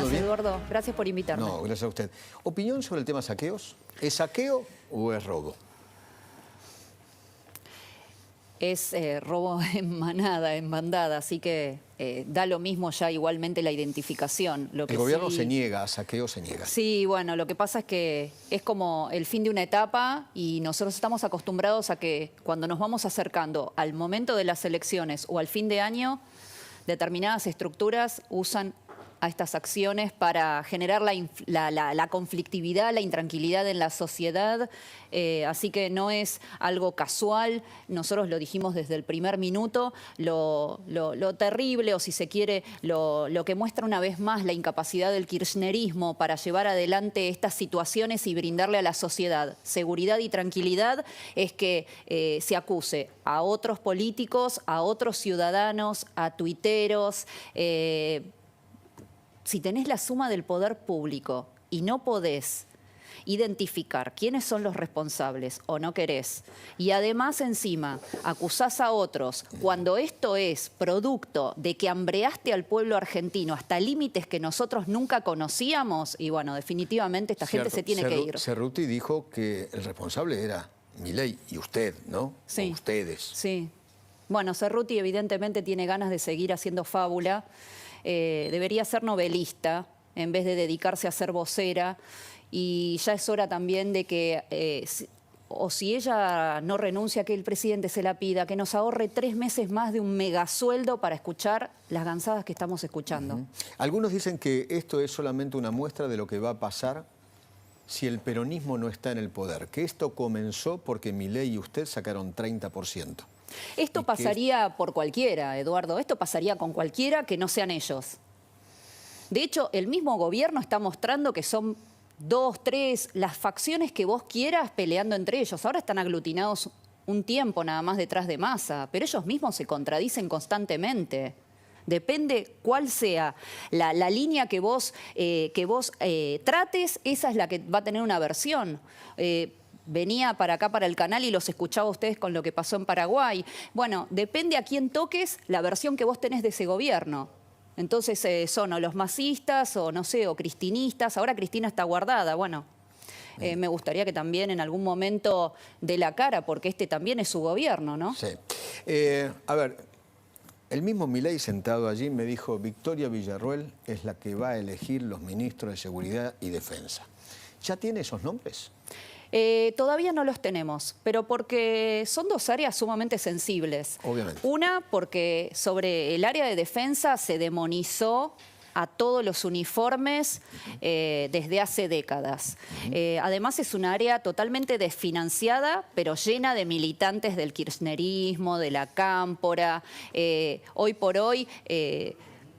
Gracias, bien? Eduardo. Gracias por invitarme. No, gracias a usted. ¿Opinión sobre el tema saqueos? ¿Es saqueo o es robo? Es robo en manada, en bandada, así que da lo mismo ya igualmente la identificación. Lo que El gobierno sí... se niega, a saqueo se niega. Sí, bueno, lo que pasa es que es como el fin de una etapa y nosotros estamos acostumbrados a que cuando nos vamos acercando al momento de las elecciones o al fin de año, determinadas estructuras usan a estas acciones para generar la conflictividad, la intranquilidad en la sociedad. Así que no es algo casual, nosotros lo dijimos desde el primer minuto, lo terrible o si se quiere, lo que muestra una vez más la incapacidad del kirchnerismo para llevar adelante estas situaciones y brindarle a la sociedad seguridad y tranquilidad es que se acuse a otros políticos, a otros ciudadanos, a tuiteros. Si tenés la suma del poder público y no podés identificar quiénes son los responsables o no querés, y además encima acusás a otros cuando esto es producto de que hambreaste al pueblo argentino hasta límites que nosotros nunca conocíamos, y bueno, definitivamente esta gente se tiene que ir. Cerruti dijo que el responsable era Milei y usted, ¿no? Sí. O ustedes. Sí. Bueno, Cerruti evidentemente tiene ganas de seguir haciendo fábula. Debería ser novelista en vez de dedicarse a ser vocera y ya es hora también de que, si ella no renuncia, que el presidente se la pida, que nos ahorre 3 meses más de un megasueldo para escuchar las gansadas que estamos escuchando. Algunos dicen que esto es solamente una muestra de lo que va a pasar si el peronismo no está en el poder, que esto comenzó porque Milei y usted sacaron 30%. Esto pasaría por cualquiera, Eduardo. Esto pasaría con cualquiera que no sean ellos. De hecho, el mismo gobierno está mostrando que son 2, 3, las facciones que vos quieras peleando entre ellos. Ahora están aglutinados un tiempo nada más detrás de Massa, pero ellos mismos se contradicen constantemente. Depende cuál sea la línea que vos trates, esa es la que va a tener una versión. Venía para acá, para el canal, y los escuchaba a ustedes con lo que pasó en Paraguay. Bueno, depende a quién toques la versión que vos tenés de ese gobierno. Entonces son o los masistas o no sé, o cristinistas. Ahora Cristina está guardada, bueno. Me gustaría que también en algún momento dé la cara, porque este también es su gobierno, ¿no? Sí. A ver, el mismo Milei sentado allí me dijo: Victoria Villarruel es la que va a elegir los ministros de Seguridad y Defensa. ¿Ya tiene esos nombres? Todavía no los tenemos, pero porque son 2 áreas sumamente sensibles. Obviamente. Una, porque sobre el área de defensa se demonizó a todos los uniformes desde hace décadas. Además es un área totalmente desfinanciada, pero llena de militantes del kirchnerismo, de la cámpora. Hoy por hoy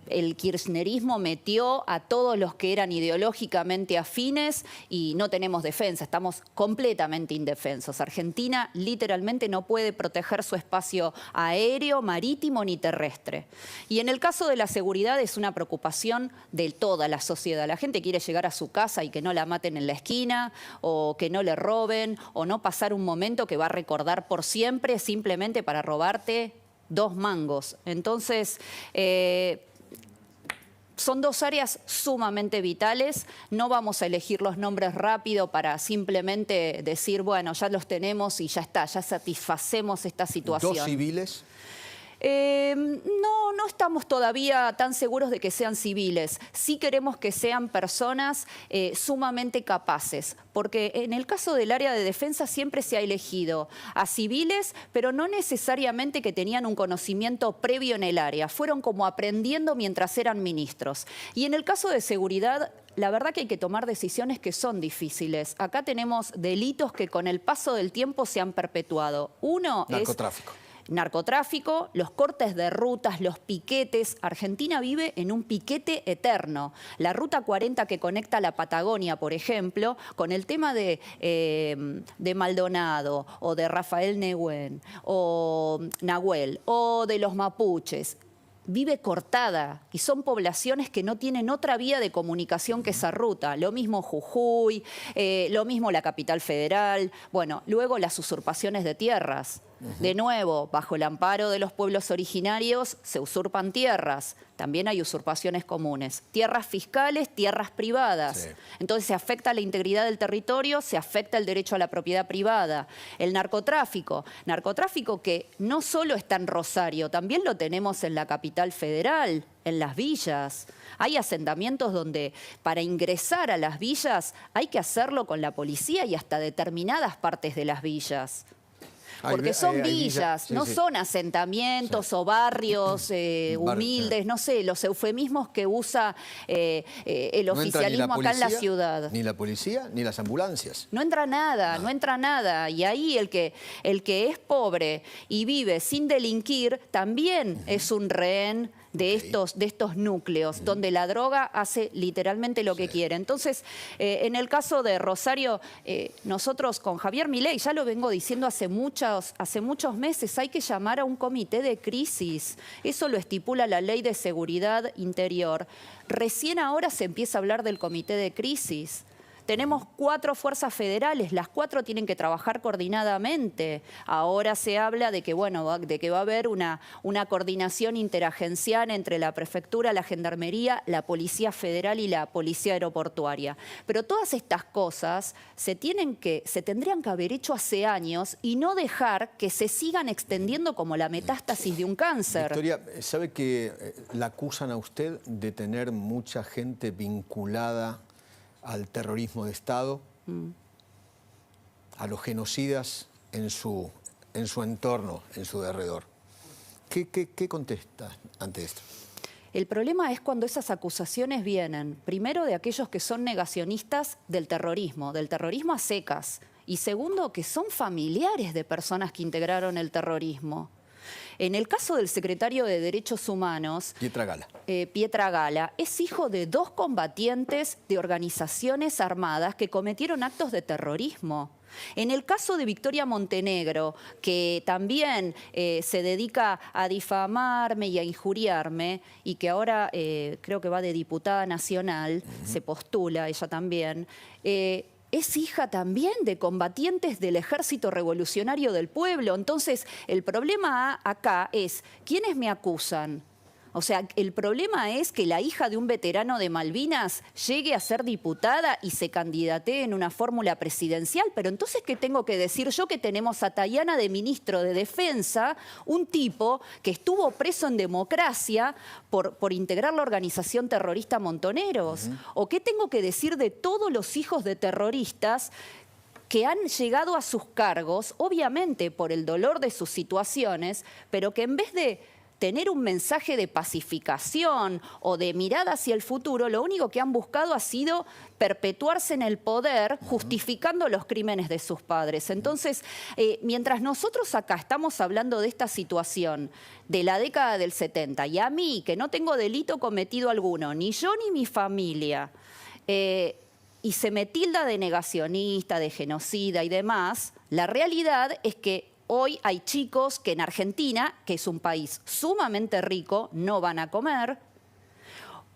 el kirchnerismo metió a todos los que eran ideológicamente afines y no tenemos defensa, estamos completamente indefensos. Argentina literalmente no puede proteger su espacio aéreo, marítimo ni terrestre. Y en el caso de la seguridad es una preocupación de toda la sociedad. La gente quiere llegar a su casa y que no la maten en la esquina, o que no le roben, o no pasar un momento que va a recordar por siempre simplemente para robarte 2 mangos. Entonces, son 2 áreas sumamente vitales. No vamos a elegir los nombres rápido para simplemente decir, bueno, ya los tenemos y ya está, ya satisfacemos esta situación. ¿2 civiles? No estamos todavía tan seguros de que sean civiles. Sí queremos que sean personas sumamente capaces, porque en el caso del área de defensa siempre se ha elegido a civiles, pero no necesariamente que tenían un conocimiento previo en el área. Fueron como aprendiendo mientras eran ministros. Y en el caso de seguridad, la verdad que hay que tomar decisiones que son difíciles. Acá tenemos delitos que con el paso del tiempo se han perpetuado. Uno es narcotráfico, los cortes de rutas, los piquetes. Argentina vive en un piquete eterno. La Ruta 40 que conecta la Patagonia, por ejemplo, con el tema de Maldonado o de Rafael Nahuel o de los mapuches, vive cortada y son poblaciones que no tienen otra vía de comunicación que esa ruta. Lo mismo Jujuy, lo mismo la capital federal. Bueno, luego las usurpaciones de tierras. De nuevo, bajo el amparo de los pueblos originarios se usurpan tierras. También hay usurpaciones comunes. Tierras fiscales, tierras privadas. Sí. Entonces se afecta la integridad del territorio, se afecta el derecho a la propiedad privada. El narcotráfico. Narcotráfico que no solo está en Rosario, también lo tenemos en la capital federal, en las villas. Hay asentamientos donde para ingresar a las villas hay que hacerlo con la policía y hasta determinadas partes de las villas. Porque son villas, sí, no sí. son asentamientos o barrios humildes, no sé, los eufemismos que usa el No entra ni la oficialismo acá en la policía, ciudad. Ni la policía, ni las ambulancias. No entra nada, no entra nada. Y ahí el que es pobre y vive sin delinquir también es un rehén de estos núcleos, donde la droga hace literalmente lo que quiere. Entonces, en el caso de Rosario, nosotros con Javier Milei, ya lo vengo diciendo hace muchos meses, hay que llamar a un comité de crisis. Eso lo estipula la Ley de Seguridad Interior. Recién ahora se empieza a hablar del comité de crisis. Tenemos 4 fuerzas federales, las 4 tienen que trabajar coordinadamente. Ahora se habla de que, bueno, de que va a haber una coordinación interagencial entre la prefectura, la gendarmería, la policía federal y la policía aeroportuaria. Pero todas estas cosas se tendrían que haber hecho hace años y no dejar que se sigan extendiendo como la metástasis de un cáncer. Victoria, ¿sabe que la acusan a usted de tener mucha gente vinculada al terrorismo de Estado, a los genocidas en su entorno, en su derredor? ¿Qué contesta ante esto? El problema es cuando esas acusaciones vienen, primero, de aquellos que son negacionistas del terrorismo a secas, y segundo, que son familiares de personas que integraron el terrorismo. En el caso del secretario de Derechos Humanos, Pietra Gala, es hijo de 2 combatientes de organizaciones armadas que cometieron actos de terrorismo. En el caso de Victoria Montenegro, que también se dedica a difamarme y a injuriarme, y que ahora creo que va de diputada nacional, se postula ella también, es hija también de combatientes del Ejército Revolucionario del Pueblo. Entonces, el problema acá es, ¿quiénes me acusan? O sea, el problema es que la hija de un veterano de Malvinas llegue a ser diputada y se candidatee en una fórmula presidencial. Pero entonces, ¿qué tengo que decir yo que tenemos a Tayana de ministro de Defensa, un tipo que estuvo preso en democracia por integrar la organización terrorista Montoneros? ¿O qué tengo que decir de todos los hijos de terroristas que han llegado a sus cargos, obviamente por el dolor de sus situaciones, pero que en vez de tener un mensaje de pacificación o de mirada hacia el futuro, lo único que han buscado ha sido perpetuarse en el poder, justificando los crímenes de sus padres? Entonces, mientras nosotros acá estamos hablando de esta situación de la década del 70, y a mí, que no tengo delito cometido alguno, ni yo ni mi familia, y se me tilda de negacionista, de genocida y demás, la realidad es que hoy hay chicos que en Argentina, que es un país sumamente rico, no van a comer.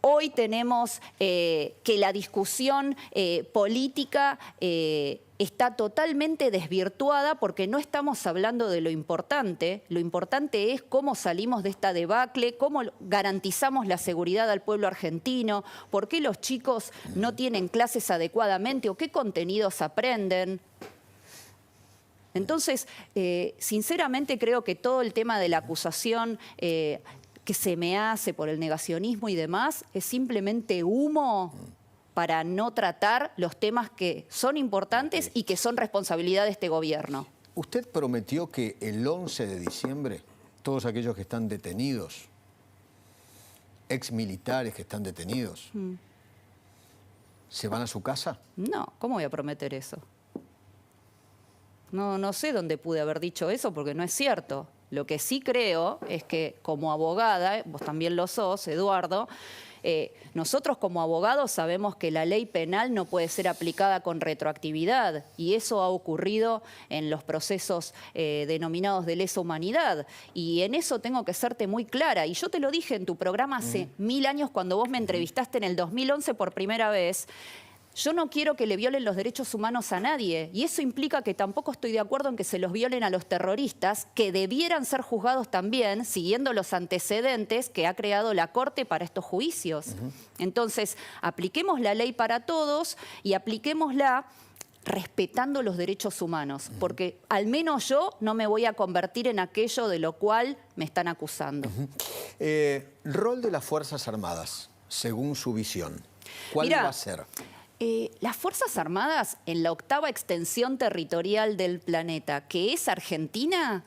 Hoy tenemos que la discusión política está totalmente desvirtuada porque no estamos hablando de lo importante. Lo importante es cómo salimos de esta debacle, cómo garantizamos la seguridad al pueblo argentino, por qué los chicos no tienen clases adecuadamente o qué contenidos aprenden. Entonces, sinceramente creo que todo el tema de la acusación que se me hace por el negacionismo y demás es simplemente humo para no tratar los temas que son importantes y que son responsabilidad de este gobierno. Usted prometió que el 11 de diciembre todos aquellos que están detenidos, exmilitares que están detenidos, ¿se van a su casa? No, ¿cómo voy a prometer eso? No sé dónde pude haber dicho eso porque no es cierto. Lo que sí creo es que como abogada, vos también lo sos, Eduardo, nosotros como abogados sabemos que la ley penal no puede ser aplicada con retroactividad y eso ha ocurrido en los procesos denominados de lesa humanidad. Y en eso tengo que serte muy clara. Y yo te lo dije en tu programa hace 1000 años cuando vos me entrevistaste en el 2011 por primera vez. Yo no quiero que le violen los derechos humanos a nadie y eso implica que tampoco estoy de acuerdo en que se los violen a los terroristas, que debieran ser juzgados también siguiendo los antecedentes que ha creado la Corte para estos juicios. Entonces, apliquemos la ley para todos y apliquémosla respetando los derechos humanos, porque al menos yo no me voy a convertir en aquello de lo cual me están acusando. Rol de las Fuerzas Armadas, según su visión, ¿cuál Mirá, va a ser? Las Fuerzas Armadas, en la 8ª extensión territorial del planeta, que es Argentina,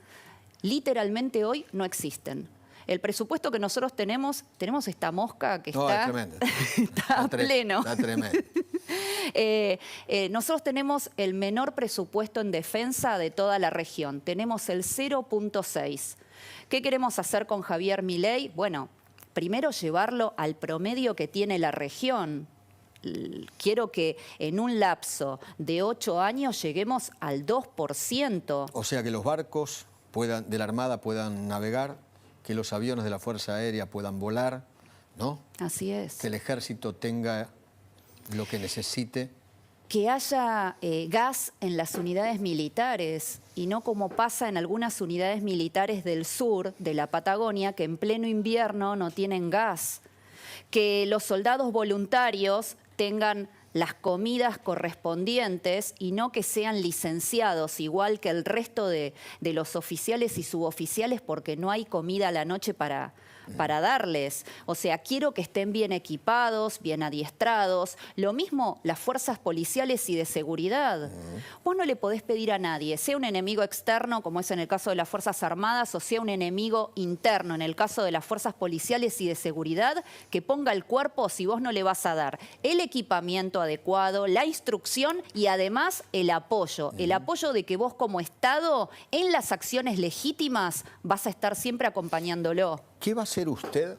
literalmente hoy no existen. El presupuesto que nosotros tenemos esta mosca que No, está, es tremendo. está a pleno. Está tremendo. Nosotros tenemos el menor presupuesto en defensa de toda la región. Tenemos el 0.6. ¿Qué queremos hacer con Javier Milei? Bueno, primero llevarlo al promedio que tiene la región. Quiero que en un lapso de 8 años lleguemos al 2%. O sea, que los barcos de la Armada puedan navegar, que los aviones de la Fuerza Aérea puedan volar, ¿no? Así es. Que el ejército tenga lo que necesite. Que haya gas en las unidades militares y no como pasa en algunas unidades militares del sur, de la Patagonia, que en pleno invierno no tienen gas. Que los soldados voluntarios tengan las comidas correspondientes y no que sean licenciados, igual que el resto de los oficiales y suboficiales, porque no hay comida a la noche para darles. O sea, quiero que estén bien equipados, bien adiestrados. Lo mismo las fuerzas policiales y de seguridad. Vos no le podés pedir a nadie, sea un enemigo externo, como es en el caso de las Fuerzas Armadas, o sea un enemigo interno, en el caso de las fuerzas policiales y de seguridad, que ponga el cuerpo si vos no le vas a dar el equipamiento adecuado, la instrucción y además el apoyo. El apoyo de que vos como Estado, en las acciones legítimas, vas a estar siempre acompañándolo. ¿Qué va a hacer usted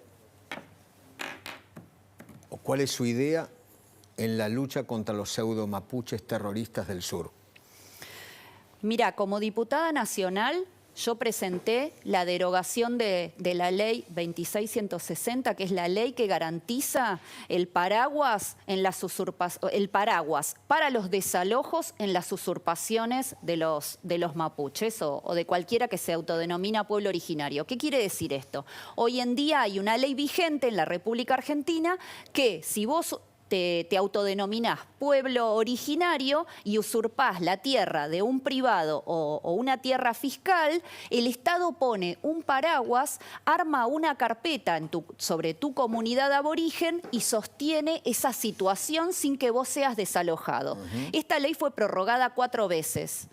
o cuál es su idea en la lucha contra los pseudo mapuches terroristas del sur? Mira, como diputada nacional, yo presenté la derogación de la ley 26160, que es la ley que garantiza el paraguas para los desalojos en las usurpaciones de los mapuches o de cualquiera que se autodenomina pueblo originario. ¿Qué quiere decir esto? Hoy en día hay una ley vigente en la República Argentina que si vos te autodenominás pueblo originario y usurpás la tierra de un privado o una tierra fiscal, el Estado pone un paraguas, arma una carpeta sobre tu comunidad aborigen y sostiene esa situación sin que vos seas desalojado. Esta ley fue prorrogada 4 veces.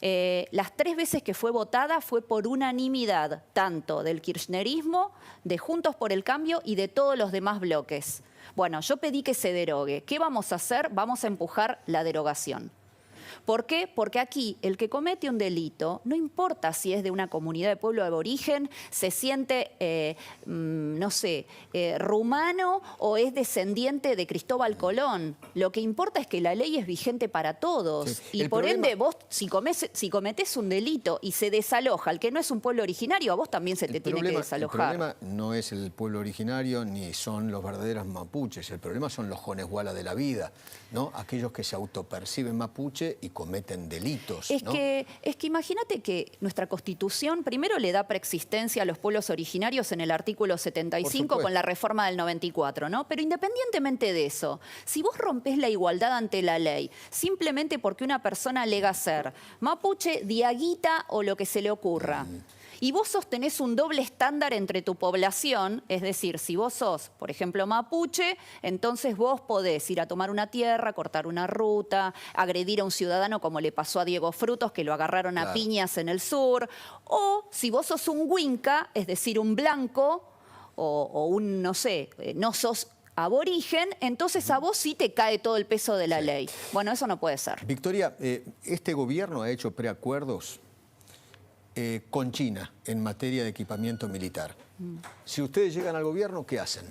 Las 3 veces que fue votada fue por unanimidad, tanto del kirchnerismo, de Juntos por el Cambio y de todos los demás bloques. Bueno, yo pedí que se derogue. ¿Qué vamos a hacer? Vamos a empujar la derogación. ¿Por qué? Porque aquí el que comete un delito, no importa si es de una comunidad de pueblo aborigen, se siente, no sé, rumano o es descendiente de Cristóbal Colón. Lo que importa es que la ley es vigente para todos. Sí. Y por ende, vos, si cometés un delito y se desaloja al que no es un pueblo originario, a vos también se te tiene que desalojar. El problema no es el pueblo originario ni son los verdaderos mapuches. El problema son los jonesguala de la vida, ¿no? Aquellos que se autoperciben mapuche y cometen delitos. Es que imagínate que nuestra Constitución primero le da preexistencia a los pueblos originarios en el artículo 75 con la reforma del 94, ¿no? Pero independientemente de eso, si vos rompés la igualdad ante la ley simplemente porque una persona alega ser mapuche, diaguita o lo que se le ocurra, y vos sostenés un doble estándar entre tu población, es decir, si vos sos, por ejemplo, mapuche, entonces vos podés ir a tomar una tierra, cortar una ruta, agredir a un ciudadano como le pasó a Diego Frutos, que lo agarraron a piñas en el sur, o si vos sos un huinca, es decir, un blanco, o un, no sé, no sos aborigen, entonces a vos sí te cae todo el peso de la ley. Bueno, eso no puede ser. Victoria, este gobierno ha hecho preacuerdos con China en materia de equipamiento militar. Si ustedes llegan al gobierno, ¿qué hacen?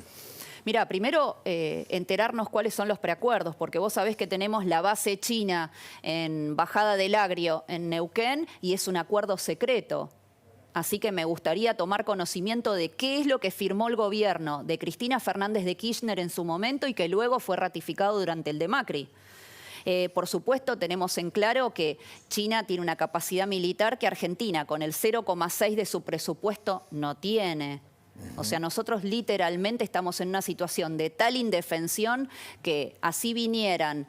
Mira, primero enterarnos cuáles son los preacuerdos, porque vos sabés que tenemos la base china en Bajada del Agrio, en Neuquén, y es un acuerdo secreto. Así que me gustaría tomar conocimiento de qué es lo que firmó el gobierno de Cristina Fernández de Kirchner en su momento y que luego fue ratificado durante el de Macri. Por supuesto, tenemos en claro que China tiene una capacidad militar que Argentina, con el 0,6 de su presupuesto, no tiene. O sea, nosotros literalmente estamos en una situación de tal indefensión que así vinieran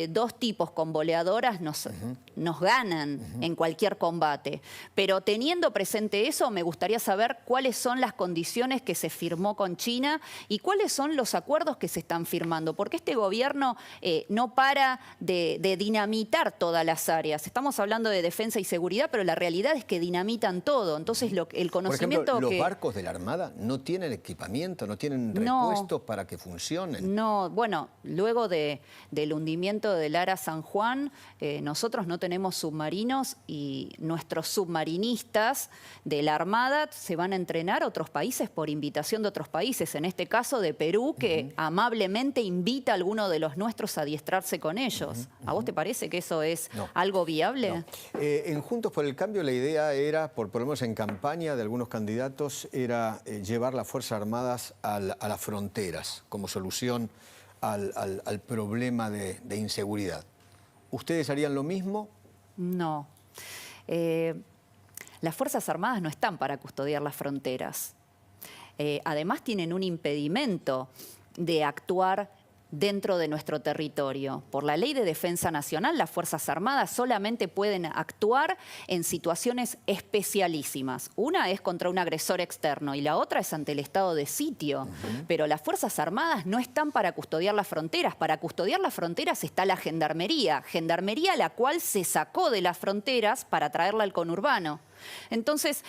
dos tipos con boleadoras, nos ganan en cualquier combate. Pero teniendo presente eso, me gustaría saber cuáles son las condiciones que se firmó con China y cuáles son los acuerdos que se están firmando. Porque este gobierno no para de dinamitar todas las áreas. Estamos hablando de defensa y seguridad, pero la realidad es que dinamitan todo. Entonces, el conocimiento... Por ejemplo, los barcos de la Armada no tienen equipamiento, no tienen repuestos para que funcionen. No, bueno, luego del hundimiento del Ara San Juan, nosotros no tenemos submarinos y nuestros submarinistas de la Armada se van a entrenar a otros países por invitación de otros países, en este caso de Perú, que amablemente invita a alguno de los nuestros a adiestrarse con ellos. ¿A vos te parece que eso es algo viable? No. En Juntos por el Cambio la idea era, por lo menos en campaña de algunos candidatos, era llevar las Fuerzas Armadas a las fronteras como solución al problema de inseguridad. ¿Ustedes harían lo mismo? No. Las Fuerzas Armadas no están para custodiar las fronteras. Además tienen un impedimento de actuar dentro de nuestro territorio. Por la Ley de Defensa Nacional, las Fuerzas Armadas solamente pueden actuar en situaciones especialísimas. Una es contra un agresor externo y la otra es ante el estado de sitio. Pero las Fuerzas Armadas no están para custodiar las fronteras. Para custodiar las fronteras está la Gendarmería. Gendarmería la cual se sacó de las fronteras para traerla al conurbano. Entonces,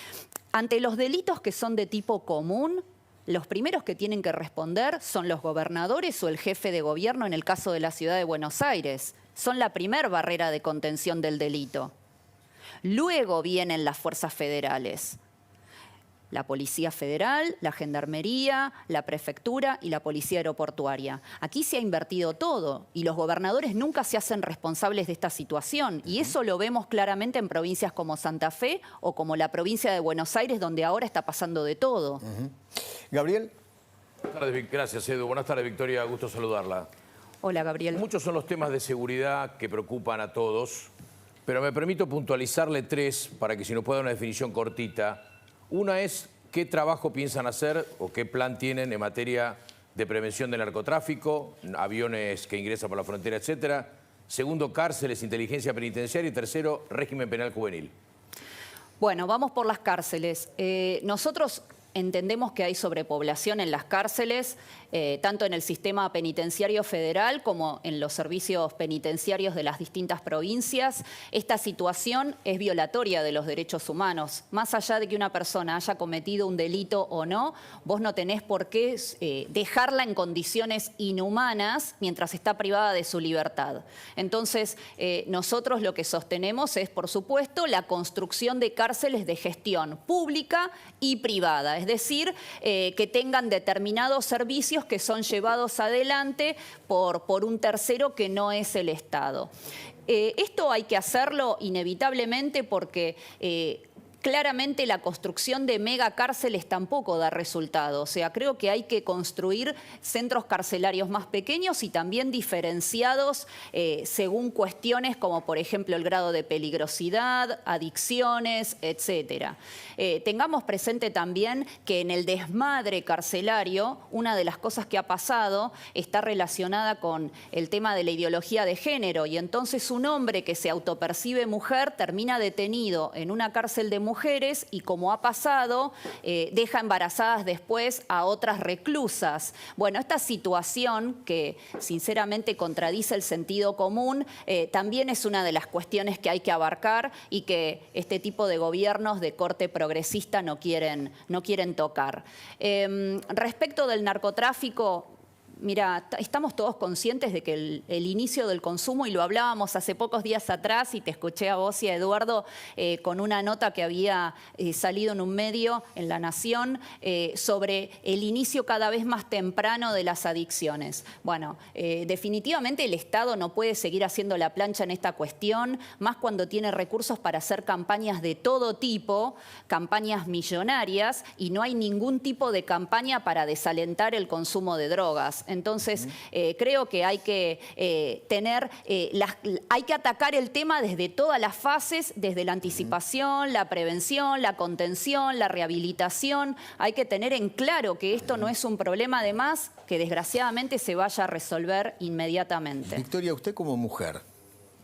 ante los delitos que son de tipo común, los primeros que tienen que responder son los gobernadores o el jefe de gobierno en el caso de la ciudad de Buenos Aires. Son la primer barrera de contención del delito. Luego vienen las fuerzas federales. La Policía Federal, la Gendarmería, la Prefectura y la Policía Aeroportuaria. Aquí se ha invertido todo y los gobernadores nunca se hacen responsables de esta situación. Y eso lo vemos claramente en provincias como Santa Fe o como la provincia de Buenos Aires, donde ahora está pasando de todo. Gabriel. Buenas tardes, gracias Edu. Buenas tardes Victoria, gusto saludarla. Hola Gabriel. Muchos son los temas de seguridad que preocupan a todos, pero me permito puntualizarle tres para que si nos puede dar una definición cortita. Una es qué trabajo piensan hacer o qué plan tienen en materia de prevención del narcotráfico, aviones que ingresan por la frontera, etcétera. Segundo, cárceles, inteligencia penitenciaria. Y tercero, régimen penal juvenil. Bueno, vamos por las cárceles. Nosotros entendemos que hay sobrepoblación en las cárceles, tanto en el sistema penitenciario federal como en los servicios penitenciarios de las distintas provincias. Esta situación es violatoria de los derechos humanos. Más allá de que una persona haya cometido un delito o no, vos no tenés por qué dejarla en condiciones inhumanas mientras está privada de su libertad. Entonces, nosotros lo que sostenemos es, por supuesto, la construcción de cárceles de gestión pública y privada. Es decir, que tengan determinados servicios que son llevados adelante por un tercero que no es el Estado. Esto hay que hacerlo inevitablemente porque claramente la construcción de megacárceles tampoco da resultado. O sea, creo que hay que construir centros carcelarios más pequeños y también diferenciados según cuestiones como, por ejemplo, el grado de peligrosidad, adicciones, etcétera. Tengamos presente también que en el desmadre carcelario, una de las cosas que ha pasado está relacionada con el tema de la ideología de género y entonces un hombre que se autopercibe mujer termina detenido en una cárcel de mujeres y, como ha pasado, deja embarazadas después a otras reclusas. Bueno, esta situación que sinceramente contradice el sentido común también es una de las cuestiones que hay que abarcar y que este tipo de gobiernos de corte progresista no quieren tocar. Respecto del narcotráfico, Mira, estamos todos conscientes de que el inicio del consumo, y lo hablábamos hace pocos días atrás, y te escuché a vos y a Eduardo con una nota que había salido en un medio, en La Nación, sobre el inicio cada vez más temprano de las adicciones. Bueno, definitivamente el Estado no puede seguir haciendo la plancha en esta cuestión, más cuando tiene recursos para hacer campañas de todo tipo, campañas millonarias, y no hay ningún tipo de campaña para desalentar el consumo de drogas. Entonces, creo que hay que hay que atacar el tema desde todas las fases, desde la anticipación, la prevención, la contención, la rehabilitación. Hay que tener en claro que esto no es un problema, además, que desgraciadamente se vaya a resolver inmediatamente. Victoria, usted como mujer,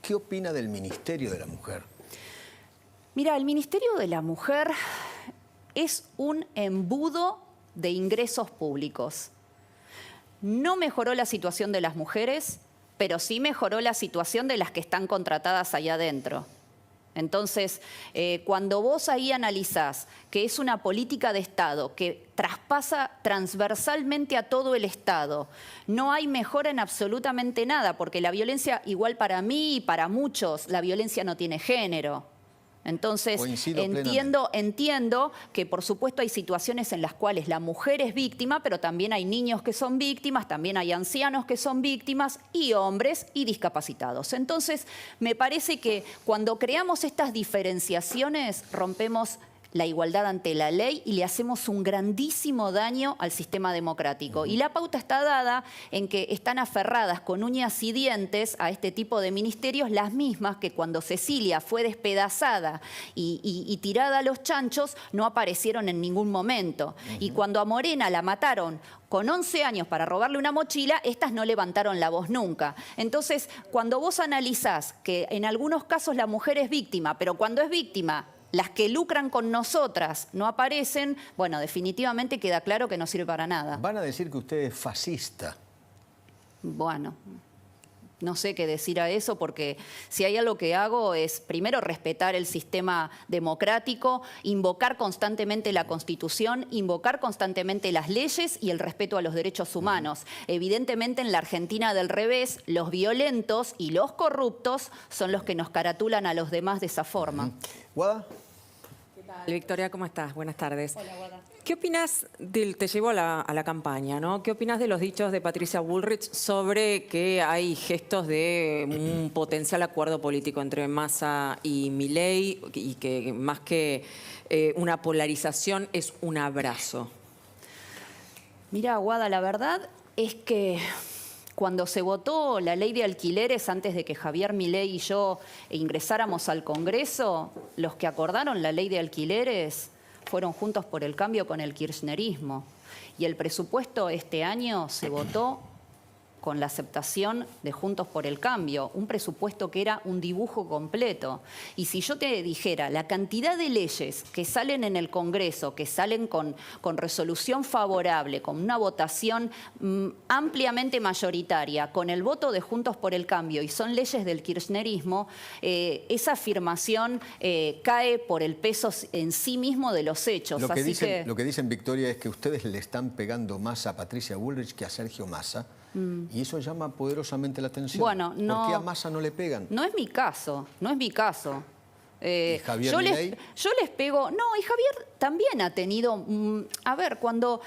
¿qué opina del Ministerio de la Mujer? Mira, el Ministerio de la Mujer es un embudo de ingresos públicos. No mejoró la situación de las mujeres, pero sí mejoró la situación de las que están contratadas allá adentro. Entonces, cuando vos ahí analizás que es una política de Estado que traspasa transversalmente a todo el Estado, no hay mejora en absolutamente nada, porque la violencia, igual para mí y para muchos, la violencia no tiene género. Entonces, entiendo que, por supuesto, hay situaciones en las cuales la mujer es víctima, pero también hay niños que son víctimas, también hay ancianos que son víctimas, y hombres y discapacitados. Entonces, me parece que cuando creamos estas diferenciaciones, rompemos la igualdad ante la ley y le hacemos un grandísimo daño al sistema democrático. Y la pauta está dada en que están aferradas con uñas y dientes a este tipo de ministerios, las mismas que cuando Cecilia fue despedazada y tirada a los chanchos, no aparecieron en ningún momento. Y cuando a Morena la mataron con 11 años para robarle una mochila, estas no levantaron la voz nunca. Entonces, cuando vos analizás que en algunos casos la mujer es víctima, pero cuando es víctima, las que lucran con nosotras no aparecen, bueno, definitivamente queda claro que no sirve para nada. Van a decir que usted es fascista. Bueno, no sé qué decir a eso, porque si hay algo que hago es, primero, respetar el sistema democrático, invocar constantemente la Constitución, invocar constantemente las leyes y el respeto a los derechos humanos. Evidentemente, en la Argentina del revés, los violentos y los corruptos son los que nos caratulan a los demás de esa forma. ¿Guada? ¿Qué tal, Victoria? ¿Cómo estás? Buenas tardes. Hola, Guada. ¿Qué opinas te llevo a la campaña, ¿no? ¿Qué opinas de los dichos de Patricia Bullrich sobre que hay gestos de un potencial acuerdo político entre Massa y Milei y que más que una polarización es un abrazo? Mira, Guada, la verdad es que cuando se votó la ley de alquileres, antes de que Javier Milei y yo ingresáramos al Congreso, los que acordaron la ley de alquileres fueron Juntos por el Cambio con el kirchnerismo. Y el presupuesto este año se votó con la aceptación de Juntos por el Cambio, un presupuesto que era un dibujo completo. Y si yo te dijera la cantidad de leyes que salen en el Congreso, que salen con resolución favorable, con una votación ampliamente mayoritaria, con el voto de Juntos por el Cambio, y son leyes del kirchnerismo, esa afirmación cae por el peso en sí mismo de los hechos. Lo que dicen, Victoria, es que ustedes le están pegando más a Patricia Bullrich que a Sergio Massa. Y eso llama poderosamente la atención. Bueno, no, ¿por qué a Massa no le pegan? No es mi caso, no es mi caso. ¿Y Javier Milei? Yo les pego... No, y Javier también ha tenido... a ver, cuando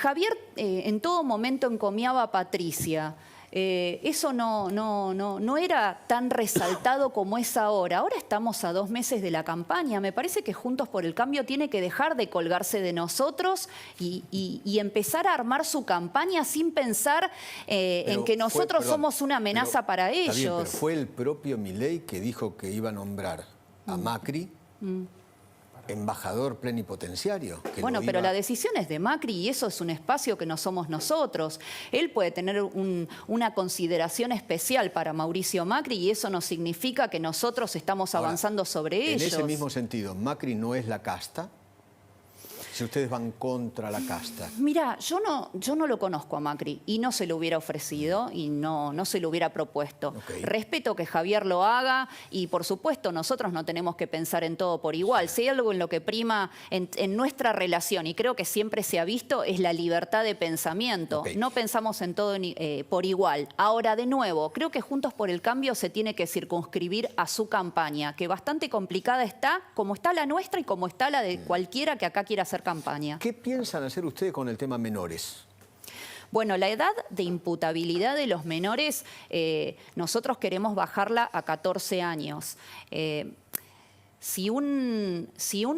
Javier en todo momento encomiaba a Patricia, eso no era tan resaltado como es ahora. Ahora estamos a 2 meses de la campaña. Me parece que Juntos por el Cambio tiene que dejar de colgarse de nosotros y empezar a armar su campaña sin pensar en que nosotros somos una amenaza para ellos. Está bien, pero fue el propio Milei que dijo que iba a nombrar a Macri embajador plenipotenciario. Bueno, pero la decisión es de Macri y eso es un espacio que no somos nosotros. Él puede tener una consideración especial para Mauricio Macri y eso no significa que nosotros estamos avanzando sobre ellos. En ese mismo sentido, ¿Macri no es la casta? si ustedes van contra la casta? Mira, yo no lo conozco a Macri y no se lo hubiera ofrecido y no se lo hubiera propuesto. Ok. Respeto que Javier lo haga y, por supuesto, nosotros no tenemos que pensar en todo por igual. Si hay algo en lo que prima en nuestra relación, y creo que siempre se ha visto, es la libertad de pensamiento. Ok. No pensamos en todo por igual. Ahora, de nuevo, creo que Juntos por el Cambio se tiene que circunscribir a su campaña, que bastante complicada está, como está la nuestra y como está la de cualquiera que acá quiera hacer campaña. ¿Qué piensan hacer ustedes con el tema menores? Bueno, la edad de imputabilidad de los menores, nosotros queremos bajarla a 14 años. Si un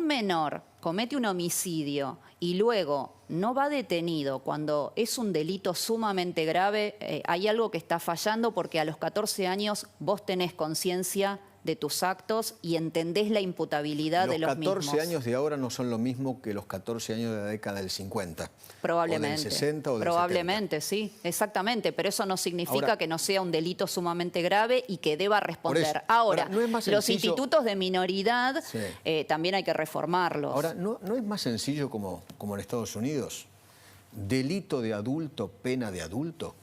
menor comete un homicidio y luego no va detenido cuando es un delito sumamente grave, hay algo que está fallando, porque a los 14 años vos tenés conciencia de tus actos y entendés la imputabilidad de los mismos. Los 14 años de ahora no son lo mismo que los 14 años de la década del 50. Probablemente. O del 60 o del Probablemente, 70. sí, exactamente. Pero eso no significa Ahora, que no sea un delito sumamente grave y que deba responder. Por eso. Ahora, Ahora, ¿no es más los sencillo? institutos de minoridad Sí. también hay que reformarlos. Ahora, ¿no es más sencillo como en Estados Unidos? Delito de adulto, pena de adulto.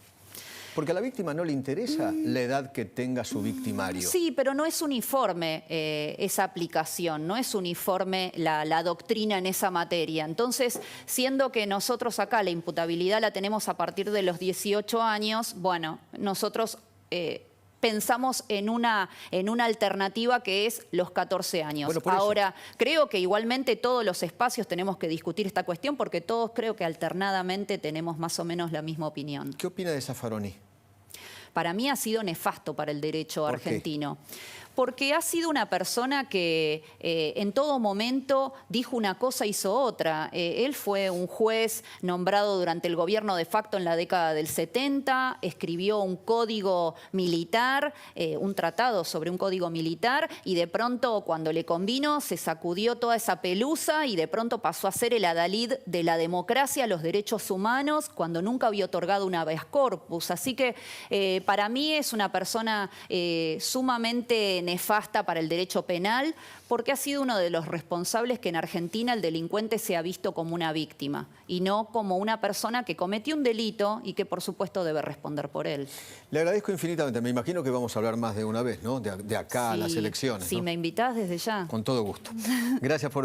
Porque a la víctima no le interesa la edad que tenga su victimario. Sí, pero no es uniforme esa aplicación, no es uniforme la doctrina en esa materia. Entonces, siendo que nosotros acá la imputabilidad la tenemos a partir de los 18 años, bueno, nosotros pensamos en una alternativa que es los 14 años. Bueno, por eso. Ahora, creo que igualmente todos los espacios tenemos que discutir esta cuestión, porque todos creo que alternadamente tenemos más o menos la misma opinión. ¿Qué opina de Zaffaroni? Para mí ha sido nefasto para el derecho ¿Por qué? argentino. Porque ha sido una persona que en todo momento dijo una cosa, hizo otra. Él fue un juez nombrado durante el gobierno de facto en la década del 70, escribió un código militar, un tratado sobre un código militar, y de pronto, cuando le convino, se sacudió toda esa pelusa y de pronto pasó a ser el adalid de la democracia, los derechos humanos, cuando nunca había otorgado un habeas corpus. Así que para mí es una persona sumamente nefasta para el derecho penal, porque ha sido uno de los responsables que en Argentina el delincuente se ha visto como una víctima y no como una persona que cometió un delito y que por supuesto debe responder por él. Le agradezco infinitamente. Me imagino que vamos a hablar más de una vez, ¿no? De acá a las elecciones. Si ¿no? me invitás desde ya. Con todo gusto. Gracias por